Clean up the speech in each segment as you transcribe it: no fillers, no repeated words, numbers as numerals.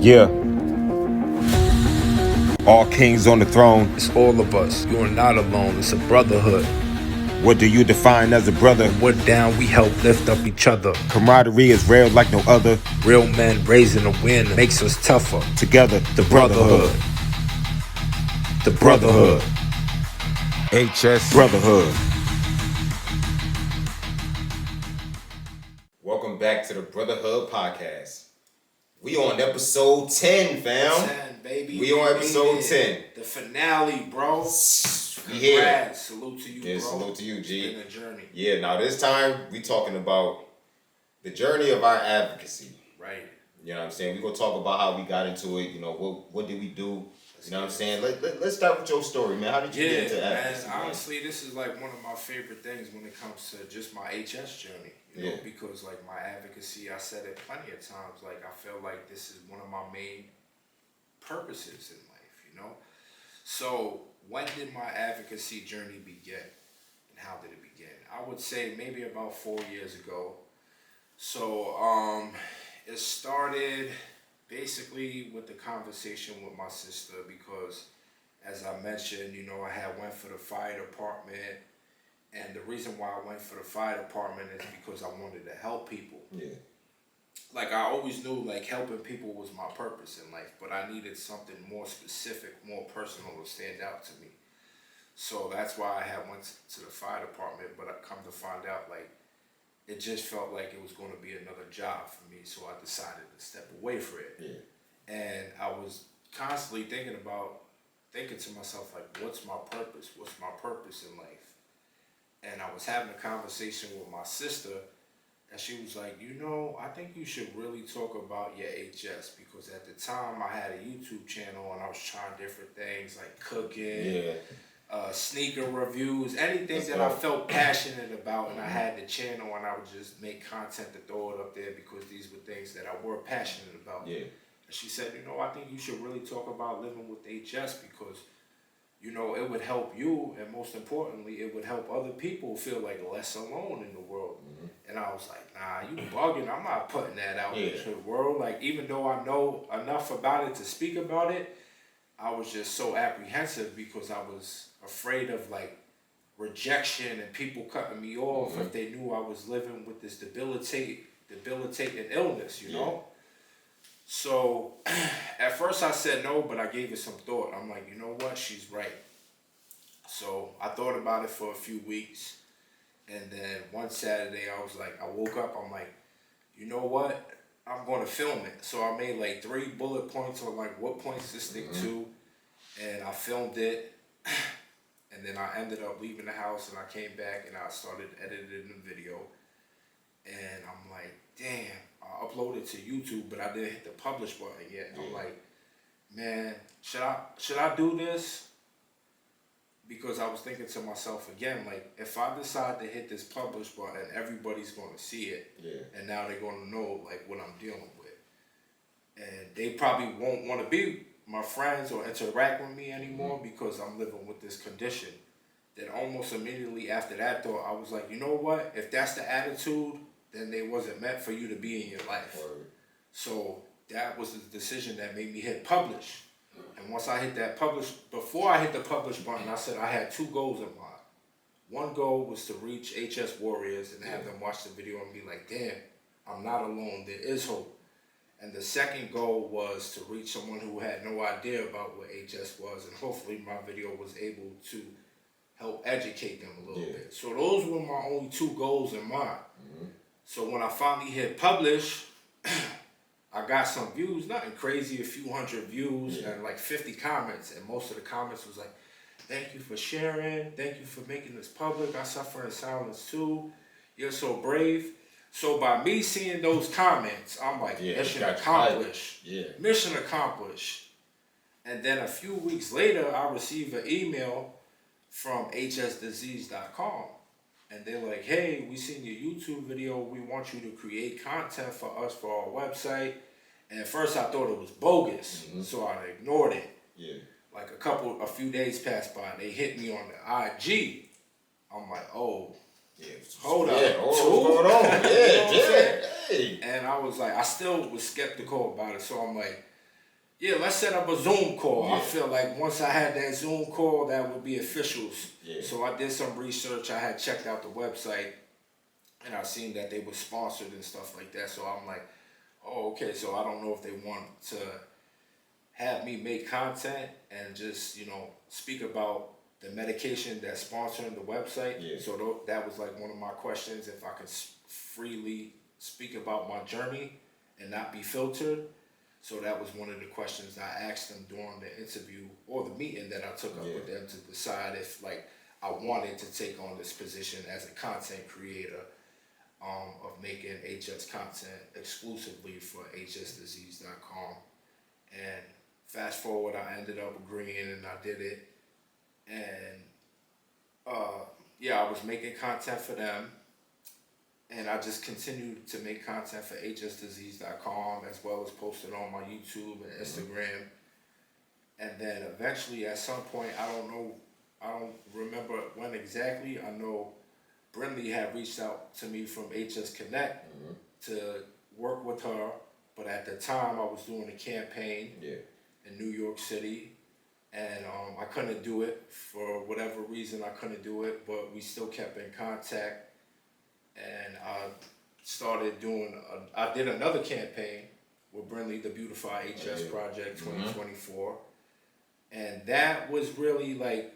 Yeah. All kings on the throne. It's all of us. You are not alone. It's a brotherhood. What do you define as a brother? When we're down, we help lift up each other. Camaraderie is rare like no other. Real men raising the wind makes us tougher. Together, The brotherhood. The brotherhood. HS Brotherhood. Welcome back to the Brotherhood Podcast. We on episode 10, fam. 10, baby. We on episode 10. The finale, bro. We here. Congrats. Salute to you, Yeah, bro. salute to you, G. It's been a journey. Yeah, now this time we talking about the journey of our advocacy. Right. You know what I'm saying? We're going to talk about how we got into it. You know, what did we do? You know what I'm saying? Let's start with your story, man. How did you get into advocacy? Man, honestly, this is like one of my favorite things when it comes to just my HS journey. You know, because like my advocacy, I said it plenty of times, like I feel like this is one of my main purposes in life, you know? So when did my advocacy journey begin? And how did it begin? I would say maybe about 4 years ago. So it started basically with the conversation with my sister because, as I mentioned, you know, I had went for the fire department, and the reason why I went for the fire department is because I wanted to help people. Yeah. Like, I always knew, like, helping people was my purpose in life, but I needed something more specific, more personal to stand out to me. So that's why I had went to the fire department, but I come to find out, like, it just felt like it was going to be another job for me, so I decided to step away from it. Yeah. And I was constantly thinking to myself, like, what's my purpose? What's my purpose in life? And I was having a conversation with my sister, and she was like, you know, I think you should really talk about your HS, because at the time I had a YouTube channel and I was trying different things like cooking, sneaker reviews, anything that I felt passionate about, and I had the channel and I would just make content to throw it up there because these were things that I were passionate about. Yeah. And she said, you know, I think you should really talk about living with HS because, you know, it would help you, and most importantly, it would help other people feel like less alone in the world. Mm-hmm. And I was like, nah, you bugging. I'm not putting that out into the world. Like, even though I know enough about it to speak about it, I was just so apprehensive because I was afraid of, like, rejection and people cutting me off if they knew I was living with this debilitating illness, you know? So at first I said no, but I gave it some thought. I'm like, you know what? She's right. So I thought about it for a few weeks. And then one Saturday I woke up, I'm like, you know what? I'm going to film it. So I made like 3 bullet points on like what points to stick to. And I filmed it. And then I ended up leaving the house and I came back and I started editing the video. And I'm like, damn, I uploaded it to YouTube, but I didn't hit the publish button yet. I'm like, man, should I do this? Because I was thinking to myself again, like, if I decide to hit this publish button, everybody's going to see it. Yeah. And now they're going to know, like, what I'm dealing with. And they probably won't want to be my friends or interact with me anymore because I'm living with this condition. Then almost immediately after that thought, I was like, you know what? If that's the attitude, then they wasn't meant for you to be in your life. Word. So that was the decision that made me hit publish. And once I hit that publish, before I hit the publish button, I said I had 2 goals in mind. One goal was to reach HS Warriors and have them watch the video and be like, damn, I'm not alone, there is hope. And the second goal was to reach someone who had no idea about what HS was, and hopefully my video was able to help educate them a little bit. So those were my only 2 goals in mind. So when I finally hit publish, I got some views, nothing crazy, a few hundred views and like 50 comments. And most of the comments was like, thank you for sharing. Thank you for making this public. I suffer in silence too. You're so brave. So by me seeing those comments, I'm like, mission accomplished. Mission accomplished. And then a few weeks later, I received an email from hsdisease.com. And they're like, hey, we seen your YouTube video. We want you to create content for us for our website. And at first I thought it was bogus. So I ignored it. Yeah. Like a few days passed by. They hit me on the IG. I'm like, oh, hold up. What's going on? Hey. And I was like, I still was skeptical about it. So I'm like, Yeah, let's set up a Zoom call. Yeah. I feel like once I had that Zoom call, that would be officials. Yeah. So I did some research. I had checked out the website, and I seen that they were sponsored and stuff like that. So I'm like, oh, okay. So I don't know if they want to have me make content and just, speak about the medication that's sponsoring the website. Yeah. So that was like one of my questions, if I could freely speak about my journey and not be filtered. So that was one of the questions I asked them during the interview or the meeting that I took up with them to decide if I wanted to take on this position as a content creator of making HS content exclusively for hsdisease.com. And fast forward, I ended up agreeing and I did it. And I was making content for them. And I just continued to make content for hsdisease.com as well as posted on my YouTube and Instagram. And then eventually at some point, I don't remember when exactly, I know Brindley had reached out to me from HS Connect to work with her. But at the time I was doing a campaign in New York City. And I couldn't do it for whatever reason. I couldn't do it, but we still kept in contact. And I started I did another campaign with Brindley, the Beautify HS Project 2024. And that was really like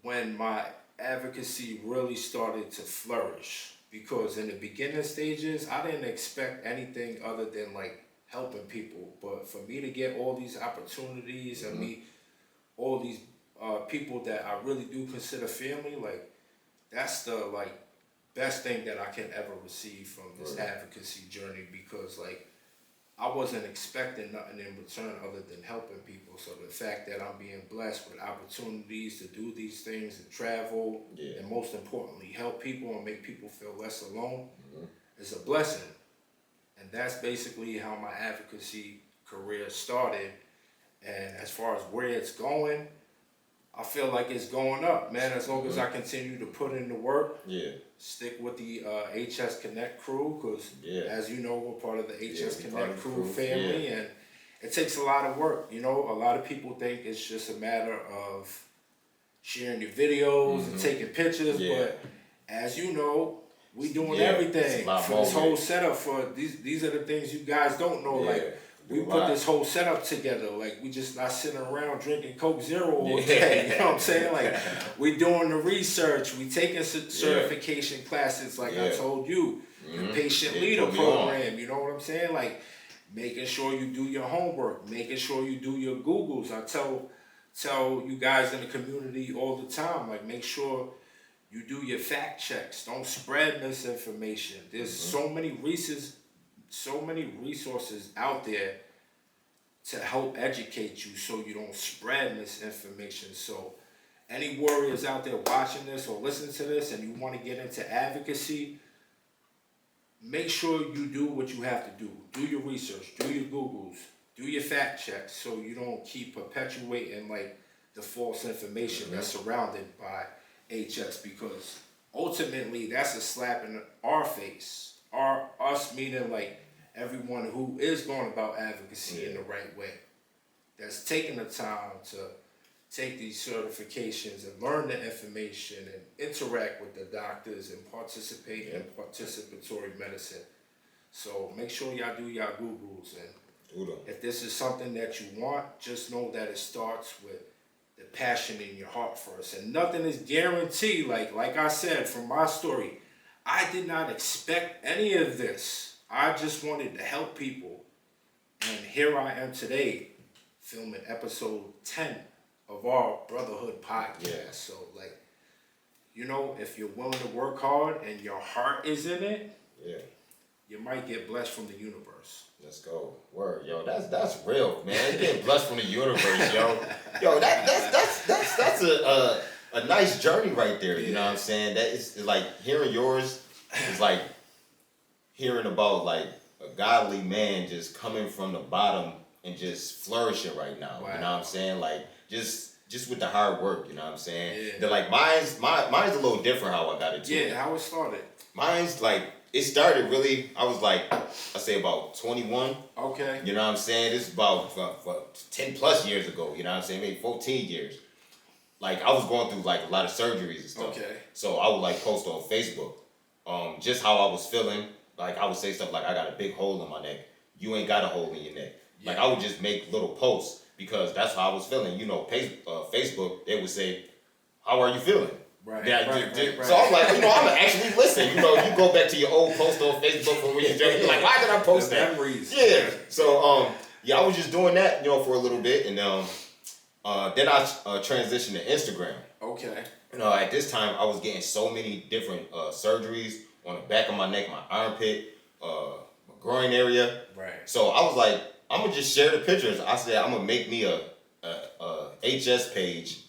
when my advocacy really started to flourish. Because in the beginning stages, I didn't expect anything other than like helping people. But for me to get all these opportunities and meet all these people that I really do consider family, like that's the best thing that I can ever receive from this advocacy journey, because I wasn't expecting nothing in return other than helping people. So the fact that I'm being blessed with opportunities to do these things and travel and most importantly help people and make people feel less alone is a blessing. And that's basically how my advocacy career started. And as far as where it's going, I feel like it's going up, man. As long as I continue to put in the work, stick with the HS Connect crew, because as you know, we're part of the HS Connect crew family, and it takes a lot of work. A lot of people think it's just a matter of sharing your videos and taking pictures, but as you know, we doing everything for this whole setup. For these are the things you guys don't know, we put this whole setup together. We just not sitting around drinking Coke Zero all day. You know what I'm saying? We doing the research. We taking certification classes. I told you, the patient leader program. You know what I'm saying? Making sure you do your homework, making sure you do your Googles. I tell you guys in the community all the time. Make sure you do your fact checks. Don't spread misinformation. There's so many resources out there to help educate you so you don't spread misinformation. So any warriors out there watching this or listening to this and you want to get into advocacy, make sure you do what you have to do. Do your research, do your Googles, do your fact checks so you don't keep perpetuating the false information that's surrounded by HS, because ultimately that's a slap in our face. Us meaning everyone who is going about advocacy in the right way, that's taking the time to take these certifications and learn the information and interact with the doctors and participate in participatory medicine. So make sure y'all do y'all Googles, and if this is something that you want, just know that it starts with the passion in your heart first, and nothing is guaranteed. Like I said, from my story, I did not expect any of this. I just wanted to help people. And here I am today, filming episode 10 of our Brotherhood podcast. So, if you're willing to work hard and your heart is in it, you might get blessed from the universe. Let's go. Word, yo, that's real, man. Getting blessed from the universe, yo. Yo, that's a nice journey right there. You know what I'm saying? That is hearing yours is hearing about a godly man just coming from the bottom and just flourishing right now. Wow. You know what I'm saying? Just with the hard work, you know what I'm saying? Yeah. Mine's a little different how I got into it. Yeah, how it started. Mine's it started really, I was like, I say about 21. Okay. You know what I'm saying? This is about 10 plus years ago, you know what I'm saying? Maybe 14 years. Like, I was going through like a lot of surgeries and stuff. Okay. So I would like post on Facebook, just how I was feeling. Like, I would say stuff like, I got a big hole in my neck. You ain't got a hole in your neck. Yeah. Like, I would just make little posts because that's how I was feeling. You know, Facebook, they would say, how are you feeling? Right, right. So I'm like, I'm gonna actually listen. You go back to your old post on Facebook when you're like, why did I post that? Memories. Yeah. So I was just doing that, for a little bit, and then I transitioned to Instagram. Okay. At this time I was getting so many different surgeries on the back of my neck, my armpit, my groin area. Right. So I was like, I'm gonna just share the pictures. I said I'm gonna make me a HS page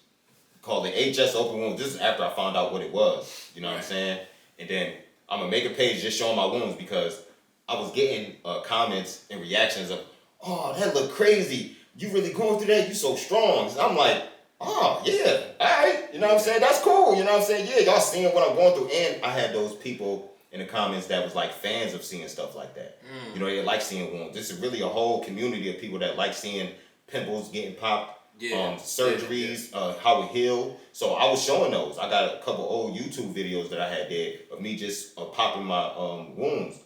called the HS Open Wounds. This is after I found out what it was. You know what I'm saying? And then I'm gonna make a page just showing my wounds because I was getting comments and reactions of, oh, that look crazy. You really going through that? You so strong. And I'm like, oh, yeah, all right. You know what I'm saying? That's cool. You know what I'm saying? Yeah, y'all seeing what I'm going through. And I had those people in the comments that was like fans of seeing stuff like that. They like seeing wounds. This is really a whole community of people that like seeing pimples getting popped. Surgeries, how it healed. So I was showing those. I got a couple old YouTube videos that I had there of me just popping my wounds.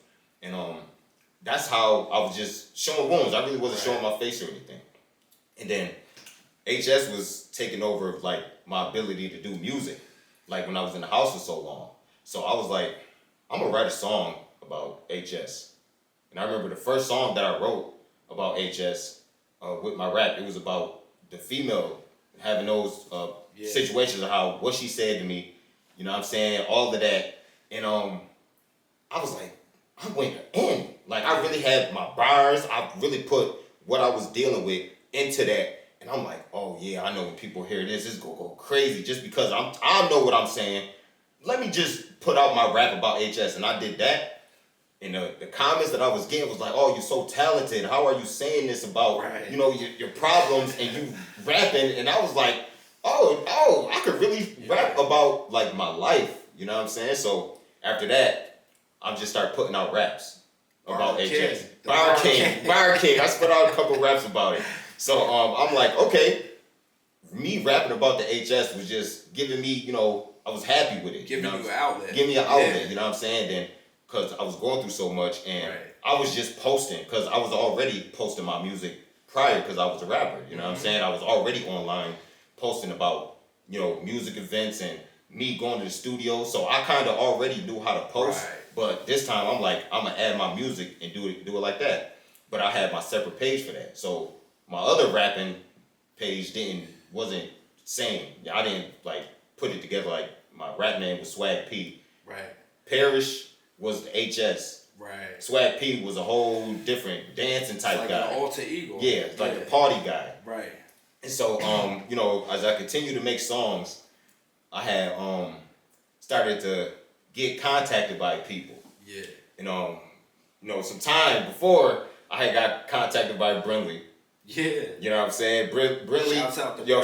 And that's how I was just showing wounds. I really wasn't showing my face or anything. And then HS was taking over like my ability to do music, like when I was in the house for so long. So I was like, I'm gonna write a song about HS. And I remember the first song that I wrote about HS with my rap, it was about the female having those situations of what she said to me, you know what I'm saying, all of that. And I was like, I went in. Like, I really had my bars. I really put what I was dealing with into that. And I'm like, oh yeah, I know when people hear this, it's gonna go crazy just because I know what I'm saying. Let me just put out my rap about HS. And I did that. And the comments that I was getting was like, oh, you're so talented. How are you saying this about, your problems and you rapping? And I was like, oh, I could really rap about like my life. You know what I'm saying? So after that, I just started putting out raps about HS. Bar King. I put out a couple raps about it. So I'm like, okay, me rapping about the HS was just giving me, I was happy with it. Giving you an outlet. Give me an outlet, you know what I'm saying? Then, because I was going through so much and I was just posting because I was already posting my music prior because I was a rapper, you know what I'm saying? I was already online posting about, music events and me going to the studio. So I kind of already knew how to post, but this time I'm like, I'm going to add my music and do it like that. But I had my separate page for that. So my other rapping page wasn't same. I didn't like put it together like my rap name was Swag P. Right. Parish was the HS. Right. Swag P was a whole different dancing type like guy. An alter ego. Yeah, it's like the party guy. Right. And so, as I continued to make songs, I had started to get contacted by people. Yeah. And some time before I had got contacted by Brinley. Yeah. You know what I'm saying? Brinley.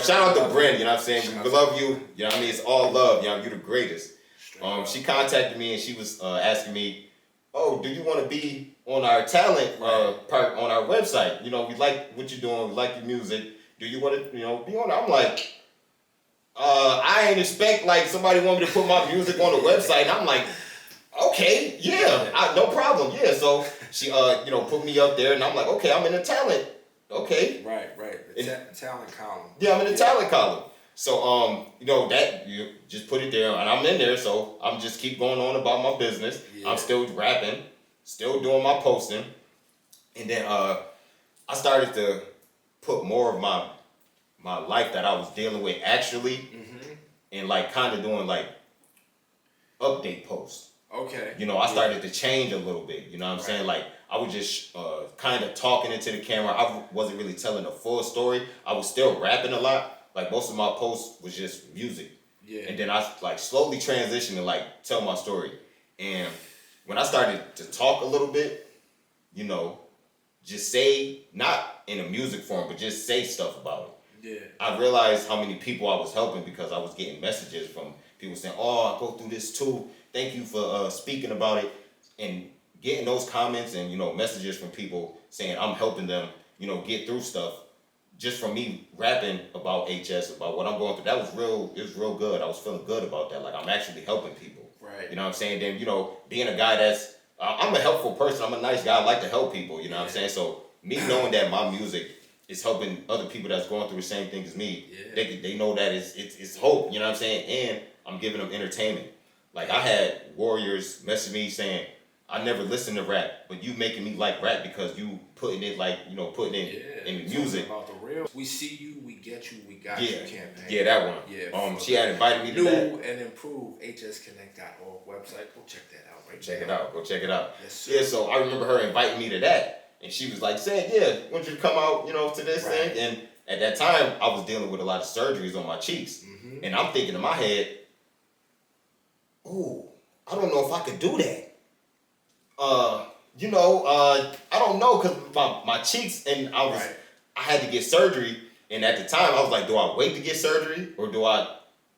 Shout out to Bryn, you know what I'm saying? We love you. You know what I mean? It's all love. You're the greatest. She contacted me and she was asking me, oh, do you want to be on our talent part on our website? We like what you're doing. We like your music. Do you want to, be on it? I'm like, I ain't expect like somebody want me to put my music on the website. And I'm like, okay, yeah, no problem. Yeah. So she, put me up there and I'm like, okay, I'm in the talent. Okay. Right. The talent column. Yeah, I'm in the talent column. So, that you just put it there and I'm in there. So I'm just keep going on about my business. Yeah. I'm still rapping, still doing my posting. And then I started to put more of my life that I was dealing with actually and like kind of doing like update posts. Okay. I started to change a little bit. You know what I'm saying? Like I was just kind of talking into the camera. I wasn't really telling a full story. I was still rapping a lot. Like most of my posts was just music. Yeah. And then I like slowly transitioned to like tell my story. And when I started to talk a little bit, just say, not in a music form, but just say stuff about it. Yeah. I realized how many people I was helping because I was getting messages from people saying, oh, I go through this too. Thank you for speaking about it. and getting those comments and, messages from people saying I'm helping them, get through stuff just from me rapping about HS, about what I'm going through, it was real good. I was feeling good about that. Like, I'm actually helping people. Right. You know what I'm saying? Then, being a guy I'm a helpful person. I'm a nice guy. I like to help people. You know what I'm saying? So me knowing that my music is helping other people that's going through the same thing as me, they know that it's hope. You know what I'm saying? And I'm giving them entertainment. Like, I had warriors message me saying, I never listened to rap, but you making me like rap because you putting it putting it in the music. About the real. We see you, we get you, we got you campaign. Yeah, that one. Yeah. She had invited me to that. New and improved hsconnect.org website. Go check that out right Check it out. Go check it out. Yes, sir. Yeah, so I remember her inviting me to that. And she was like saying, I want you to come out, to this thing. And at that time, I was dealing with a lot of surgeries on my cheeks. Mm-hmm. And I'm thinking in my head, I don't know if I could do that. I don't know, because my cheeks, and I had to get surgery. And at the time, I was like, do I wait to get surgery? Or do I,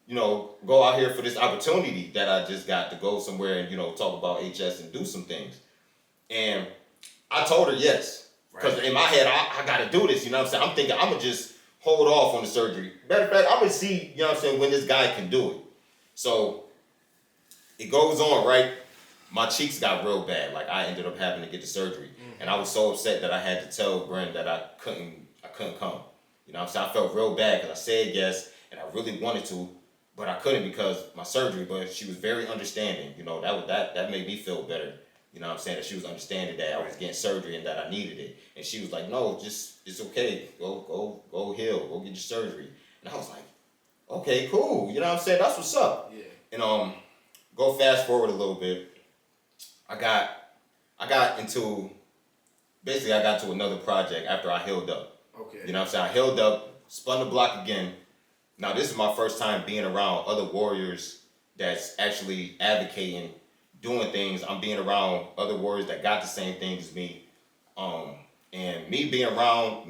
go out here for this opportunity that I just got to go somewhere and, talk about HS and do some things? And I told her yes. Because in my head, I got to do this, you know what I'm saying? I'm thinking I'm going to just hold off on the surgery. Matter of fact, I'm going to see, when this guy can do it. So it goes on, right? My cheeks got real bad. Like, I ended up having to get the surgery. Mm-hmm. And I was so upset that I had to tell Bren that I couldn't come. You know what I'm saying? I felt real bad because I said yes, and I really wanted to, but I couldn't because my surgery. But she was very understanding. That made me feel better. You know what I'm saying? That she was understanding that I was getting surgery and that I needed it. And she was like, no, it's okay. Go heal. Go get your surgery. And I was like, okay, cool. You know what I'm saying? That's what's up. Yeah. And go fast forward a little bit. I got into another project after I healed up. Okay. You know what I'm saying? I healed up, spun the block again. Now, this is my first time being around other warriors that's actually advocating, doing things. I'm being around other warriors that got the same things as me. And me being around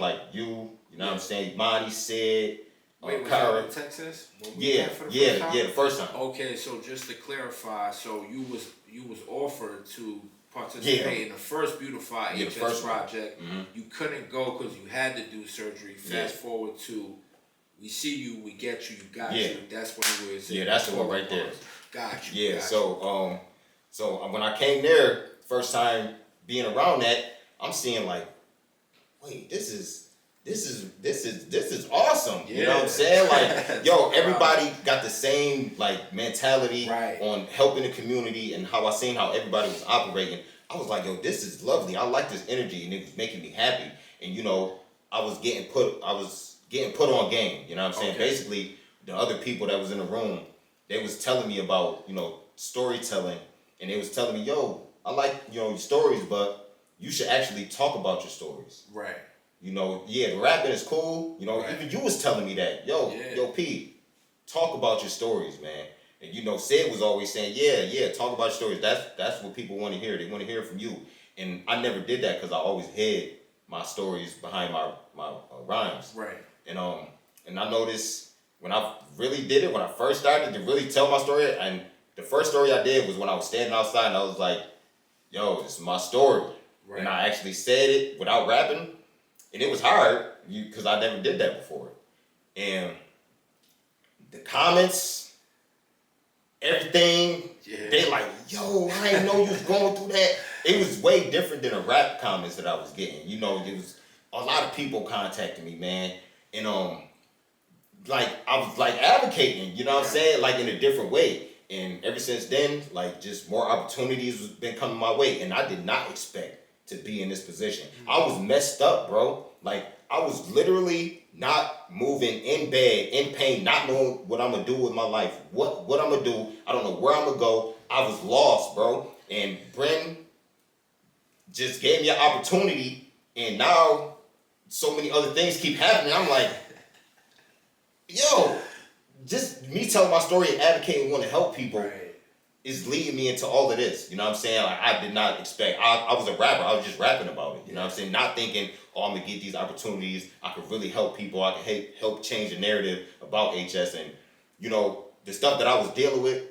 like you know what I'm saying? Monty, Sid, Wait, was that in Texas? The first time. Okay, so just to clarify, so you was offered to participate in the first Beautify HS project. Mm-hmm. You couldn't go because you had to do surgery. Fast forward to, we see you, we get you, you got you. That's when it was. Yeah, that's the one right there. Got you. Yeah. So when I came there, first time being around that, I'm seeing like, wait, this is awesome. Yeah. You know what I'm saying? Like, everybody got the same like mentality on helping the community and how I seen how everybody was operating. I was like, this is lovely. I like this energy and it was making me happy. And I was getting put on game. You know what I'm saying? Okay. Basically, the other people that was in the room, they was telling me about, storytelling, and they was telling me, I like, your stories, but you should actually talk about your stories. Right. The rapping is cool. Even you was telling me that. Yo, P, talk about your stories, man. And Sid was always saying, talk about your stories. That's what people want to hear. They want to hear from you. And I never did that because I always hid my stories behind my rhymes. Right. And I noticed when I really did it, when I first started to really tell my story, and the first story I did was when I was standing outside and I was like, this is my story. Right. And I actually said it without rapping. And it was hard because I never did that before. And the comments, everything, they like, I didn't know you was going through that. It was way different than the rap comments that I was getting. There was a lot of people contacting me, man. And like I was like advocating, you know what I'm saying? Like in a different way. And ever since then, like just more opportunities has been coming my way. And I did not expect to be in this position. I was messed up, bro. Like I was literally not moving, in bed, in pain, not knowing what I'm gonna do with my life, what I'm gonna do. I don't know where I'm gonna go. I was lost, bro. And Bren just gave me an opportunity, and now so many other things keep happening. I'm like, just me telling my story and advocating, want to help people. Is leading me into all of this. You know what I'm saying? Like I did not expect. I was a rapper. I was just rapping about it. You know what I'm saying? Not thinking, I'm gonna get these opportunities. I could really help people. I could help change the narrative about HS. And the stuff that I was dealing with,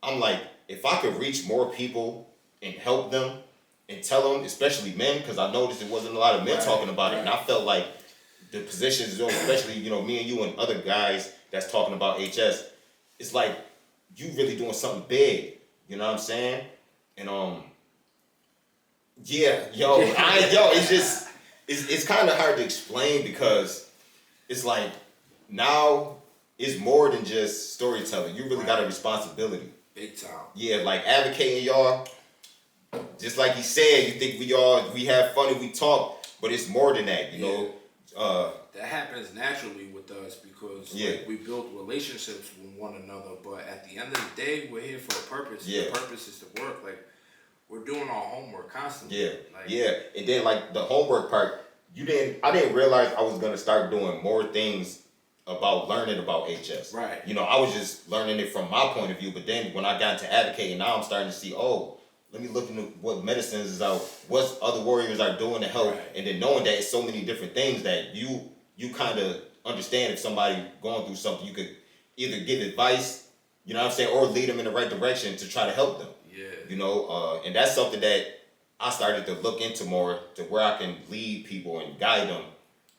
I'm like, if I could reach more people and help them and tell them, especially men, because I noticed it wasn't a lot of men talking about it, and I felt like the positions, especially, you know, me and you and other guys that's talking about HS, it's like you really doing something big, you know what I'm saying? And it's just it's kind of hard to explain because it's like now it's more than just storytelling. You really got a responsibility. Big time. Yeah, like advocating y'all. Just like he said, you think we have fun and we talk, but it's more than that, you know. That happens naturally with us because like, we build relationships with one another. But at the end of the day, we're here for a purpose. The purpose is to work. Like we're doing our homework constantly. And then like the homework part, I didn't realize I was gonna start doing more things about learning about HS. Right. You know, I was just learning it from my point of view, but then when I got into advocating, now I'm starting to see, let me look into what medicines is out, what other warriors are doing to help, and then knowing that it's so many different things that you kind of understand if somebody going through something, you could either give advice, you know what I'm saying, or lead them in the right direction to try to help them. Yeah. You know, and that's something that I started to look into more to where I can lead people and guide them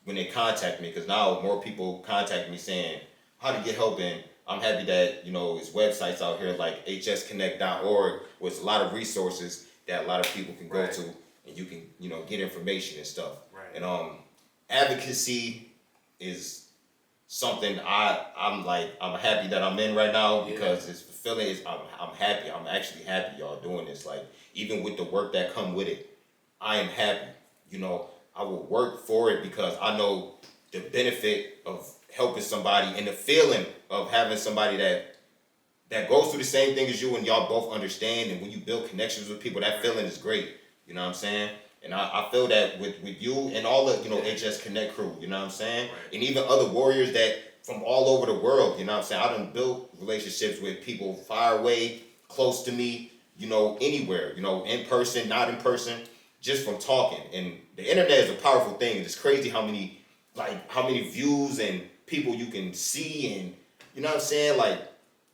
when they contact me, because now more people contact me saying how to get help, and I'm happy that, you know, there's websites out here like hsconnect.org, with a lot of resources that a lot of people can go to, and you can, you know, get information and stuff. And advocacy is something I'm happy that I'm in right now because it's fulfilling. I'm happy. I'm actually happy y'all doing this. Like even with the work that come with it, I am happy. You know, I will work for it because I know the benefit of helping somebody and the feeling of having somebody that goes through the same thing as you and y'all both understand, and when you build connections with people, that feeling is great. You know what I'm saying? And I feel that with you and all the, you know, HS Connect crew, you know what I'm saying? And even other warriors that from all over the world, you know what I'm saying? I done built relationships with people far away, close to me, you know, anywhere, you know, in person, not in person, just from talking. And the internet is a powerful thing. It's crazy how many views and people you can see, and you know what I'm saying? Like,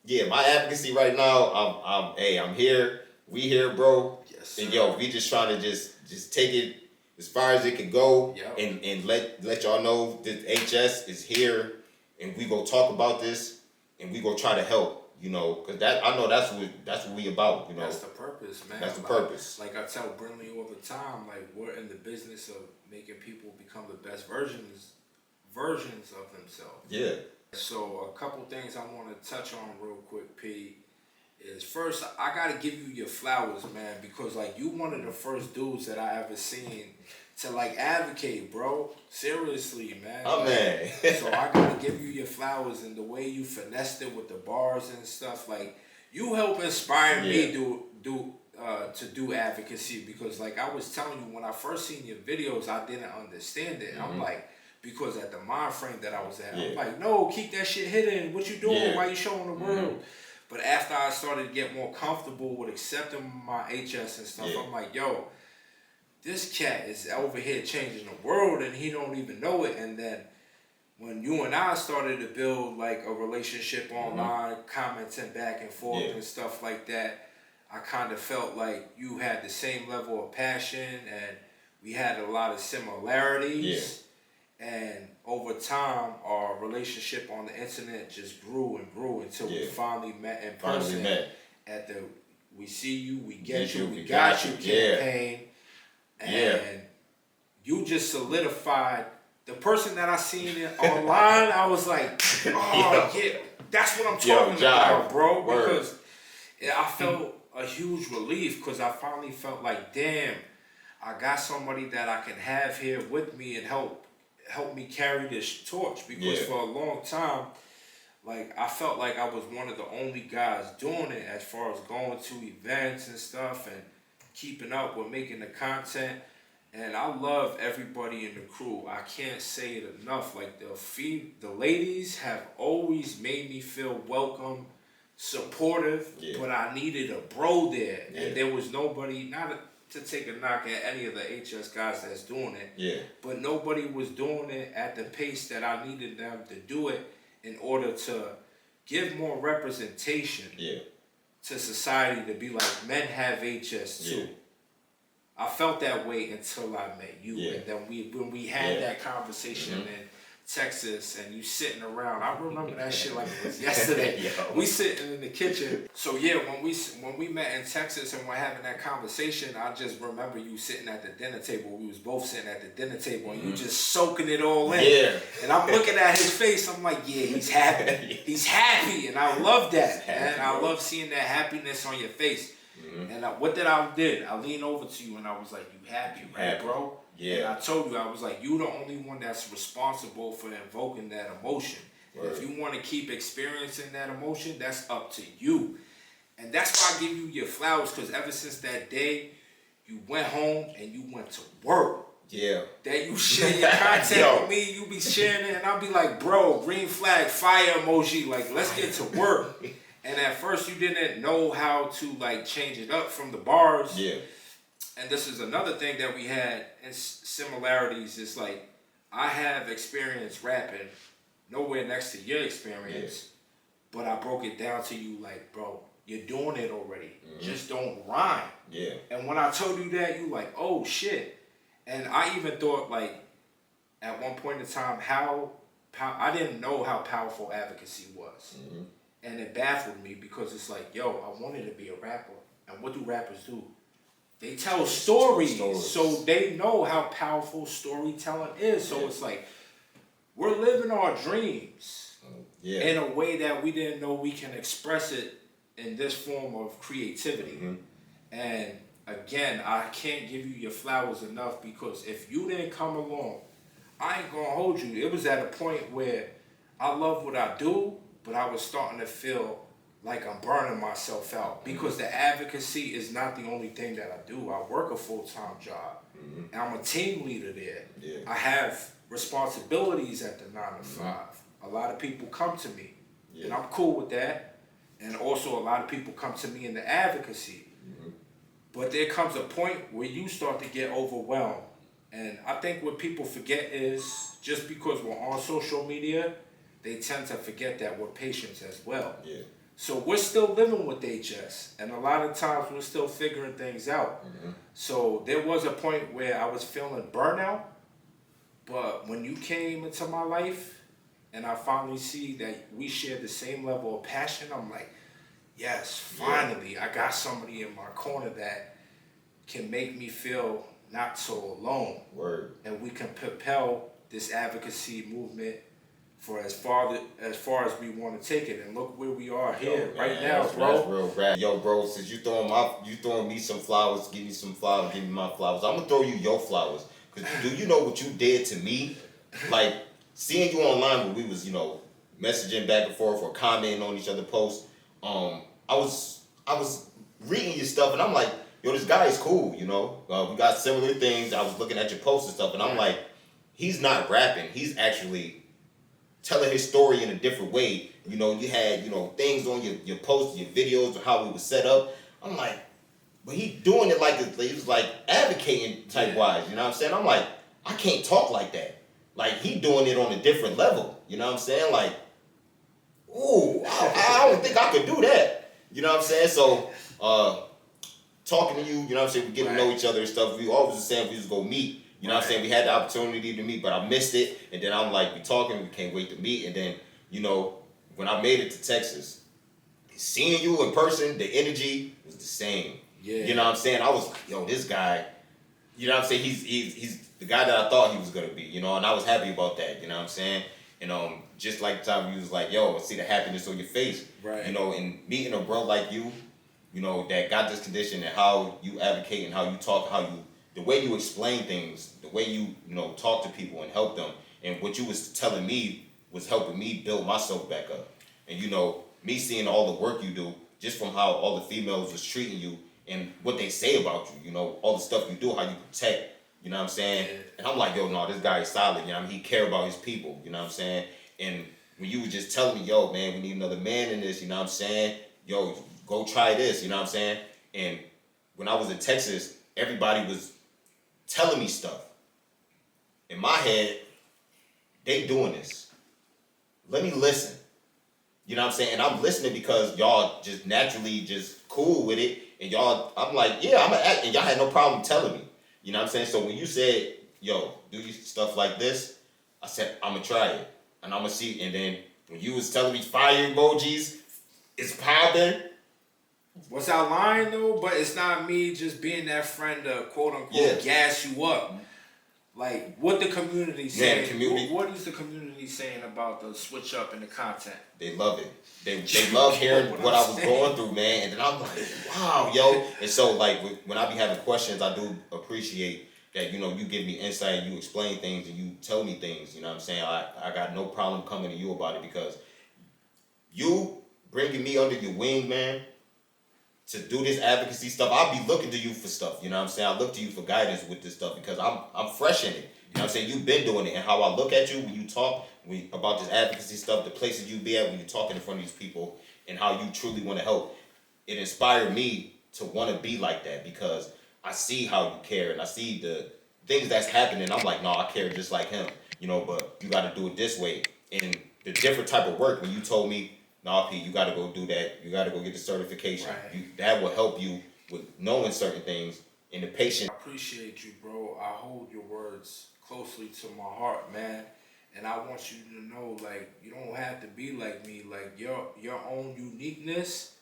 yeah, my advocacy right now, I'm here, we here, bro. Yes, sir. And we just trying to just take it as far as it can go, and let y'all know that HS is here, and we go talk about this, and we go try to help, you know, because I know that's what we about, you know. That's the purpose, man. That's the purpose. Like I tell Brinley all the time, like we're in the business of making people become the best versions of themselves. Yeah. So a couple things I want to touch on real quick, P, is first I gotta give you your flowers, man, because like you one of the first dudes that I ever seen to like advocate, bro. Seriously, man. Oh, man. So I gotta give you your flowers, and the way you finessed it with the bars and stuff, like you help inspire me to do advocacy, because like I was telling you, when I first seen your videos, I didn't understand it. I'm like, because at the mind frame that I was at, I'm like, no, keep that shit hidden. What you doing? Why you showing the world? But after I started to get more comfortable with accepting my HS and stuff, I'm like, yo, this cat is over here changing the world and he don't even know it. And then when you and I started to build like a relationship online, commenting back and forth and stuff like that, I kind of felt like you had the same level of passion and we had a lot of similarities. And over time, our relationship on the internet just grew and grew until we finally met in person at the "We See You, We Get You, We Got You" campaign. And you just solidified the person that I seen it online. I was like, that's what I'm talking about, bro. Because I felt a huge relief, because I finally felt like, damn, I got somebody that I can have here with me and help me carry this torch, because for a long time, like I felt like I was one of the only guys doing it as far as going to events and stuff and keeping up with making the content. And I love everybody in the crew. I can't say it enough. Like the ladies have always made me feel welcome, supportive, but I needed a bro there, and there was nobody, to take a knock at any of the HS guys that's doing it. But nobody was doing it at the pace that I needed them to do it in order to give more representation to society to be like, men have HS too. Yeah. I felt that way until I met you, Yeah. and then when we had Yeah. that conversation in Texas, and you sitting around. I remember that shit like it was yesterday. Yo. We sitting in the kitchen. So yeah, when we met in Texas and we're having that conversation, I just remember you sitting at the dinner table. We was both sitting at the dinner table, and you just soaking it all in. Yeah. And I'm looking at his face. I'm like, yeah, he's happy. He's happy, and I love that, man. I love seeing that happiness on your face. And what did I did? I leaned over to you and I was like, "You happy, right, bro?" Yeah. And I told you, I was like, "You the only one that's responsible for invoking that emotion. And if you want to keep experiencing that emotion, that's up to you." And that's why I give you your flowers, because ever since that day, you went home and you went to work. Yeah. That you share your content with me, you be sharing it, and I'll be like, "Bro, green flag, fire emoji, like let's get to work." And at first you didn't know how to like change it up from the bars. Yeah. And this is another thing that we had in similarities. It's like, I have experience rapping nowhere next to your experience, but I broke it down to you like, bro, you're doing it already. Just don't rhyme. Yeah. And when I told you that, you like, oh shit. And I even thought like, at one point in time, how I didn't know how powerful advocacy was. And it baffled me because it's like, yo, I wanted to be a rapper. And what do rappers do? They tell stories. So they know how powerful storytelling is. So it's like, we're living our dreams in a way that we didn't know we can express it in this form of creativity. And again, I can't give you your flowers enough, because if you didn't come along, I ain't gonna hold you. It was at a point where I love what I do, but I was starting to feel like I'm burning myself out, because the advocacy is not the only thing that I do. I work a full-time job, and I'm a team leader there. I have responsibilities at the 9 to 5. A lot of people come to me, and I'm cool with that. And also a lot of people come to me in the advocacy. But there comes a point where you start to get overwhelmed. And I think what people forget is, just because we're on social media, they tend to forget that we're patients as well. So we're still living with HS, and a lot of times we're still figuring things out. So there was a point where I was feeling burnout, but when you came into my life and I finally see that we share the same level of passion, I'm like, yes, finally, I got somebody in my corner that can make me feel not so alone. And we can propel this advocacy movement for as far as we want to take it. And look where we are here right now, bro. That's real rap. Yo, bro, since you throwing me some flowers, give me some flowers, give me my flowers. I'm gonna throw you your flowers. Cause do you know what you did to me? Like, seeing you online when we was, messaging back and forth or commenting on each other's posts, I was reading your stuff and I'm like, yo, this guy is cool, we got similar things. I was looking at your posts and stuff and I'm like, he's not rapping, he's actually telling his story in a different way. You had, things on your posts, your videos, or how it was set up. I'm like, but he doing it like he was like advocating type wise, you know what I'm saying? I'm like, I can't talk like that. Like, he doing it on a different level, you know what I'm saying? Like, ooh, I don't think I could do that. You know what I'm saying? So, talking to you, you know what I'm saying, we get to know each other and stuff. We always was saying we was gonna meet. You know what I'm saying? We had the opportunity to meet, but I missed it. And then I'm like, we talking, we can't wait to meet. And then, when I made it to Texas, seeing you in person, the energy was the same. You know what I'm saying? I was like, yo, this guy, you know what I'm saying? He's the guy that I thought he was gonna be, and I was happy about that, you know what I'm saying? And just like the time you was like, yo, I see the happiness on your face. And meeting a bro like you, that got this condition, and how you advocate and how you talk, the way you explain things, the way you, talk to people and help them, and what you was telling me was helping me build myself back up. And, me seeing all the work you do, just from how all the females was treating you and what they say about you, all the stuff you do, how you protect, you know what I'm saying? And I'm like, yo, no, this guy is solid, he care about his people, you know what I'm saying? And when you was just telling me, yo, man, we need another man in this, you know what I'm saying? Yo, go try this, you know what I'm saying? And when I was in Texas, everybody was telling me stuff. In my head, they doing this. Let me listen. You know what I'm saying? And I'm listening because y'all just naturally just cool with it. And y'all, I'm like, yeah, I'm gonna act. And y'all had no problem telling me. You know what I'm saying? So when you said, yo, do you stuff like this? I said, I'm gonna try it. And I'm gonna see. And then when you was telling me fire emojis, it's popping. What's our line though? But it's not me just being that friend to quote unquote gas you up. Like, what the community saying? What is the community saying about the switch up in the content? They love it. They love hearing what I was going through, man. And then I'm like, wow, yo. And so, like, when I be having questions, I do appreciate that, you know, you give me insight, you explain things, and you tell me things. You know what I'm saying? I got no problem coming to you about it because you bringing me under your wing, man, to do this advocacy stuff. I'll be looking to you for stuff, you know what I'm saying? I look to you for guidance with this stuff because I'm fresh in it. You know what I'm saying? You've been doing it, and how I look at you when you talk about this advocacy stuff, the places you be at when you're talking in front of these people, and how you truly want to help. It inspired me to want to be like that because I see how you care, and I see the things that's happening. I'm like, no, I care just like him, you know, but you got to do it this way. And the different type of work, when you told me, nah, P, you got to go do that. You got to go get the certification. Right. That will help you with knowing certain things and the patient. I appreciate you, bro. I hold your words closely to my heart, man. And I want you to know, like, you don't have to be like me. Like, your own uniqueness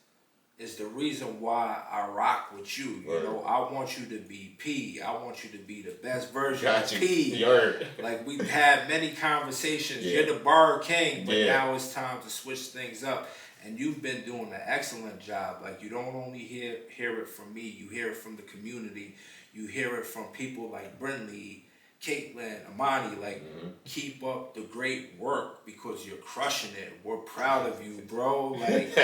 is the reason why I rock with you. You know, I want you to be P. I want you to be the best version of P. Like, we've had many conversations. You're the bar king, but now it's time to switch things up. And you've been doing an excellent job. Like, you don't only hear it from me, you hear it from the community. You hear it from people like Brinley, Caitlin, Amani. Like, keep up the great work because you're crushing it. We're proud of you, bro. Like,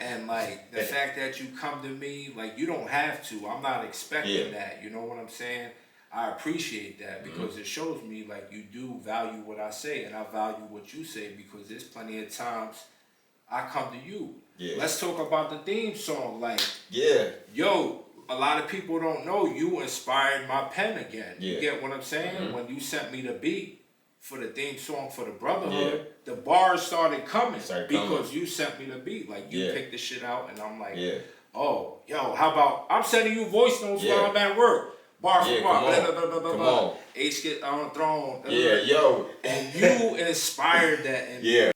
and like the fact that you come to me, like, you don't have to. I'm not expecting that. You know what I'm saying? I appreciate that because it shows me like you do value what I say, and I value what you say because there's plenty of times I come to you. Let's talk about the theme song. Like, yo, a lot of people don't know you inspired my pen again. You get what I'm saying? When you sent me the beat for the theme song for the Brotherhood, the bars started coming because you sent me the beat. Like, you picked the shit out, and I'm like, oh, yo, how about I'm sending you voice notes while I'm at work. Bar for bar, blah, blah, blah, blah, blah. H get on throne. And you inspired that in me.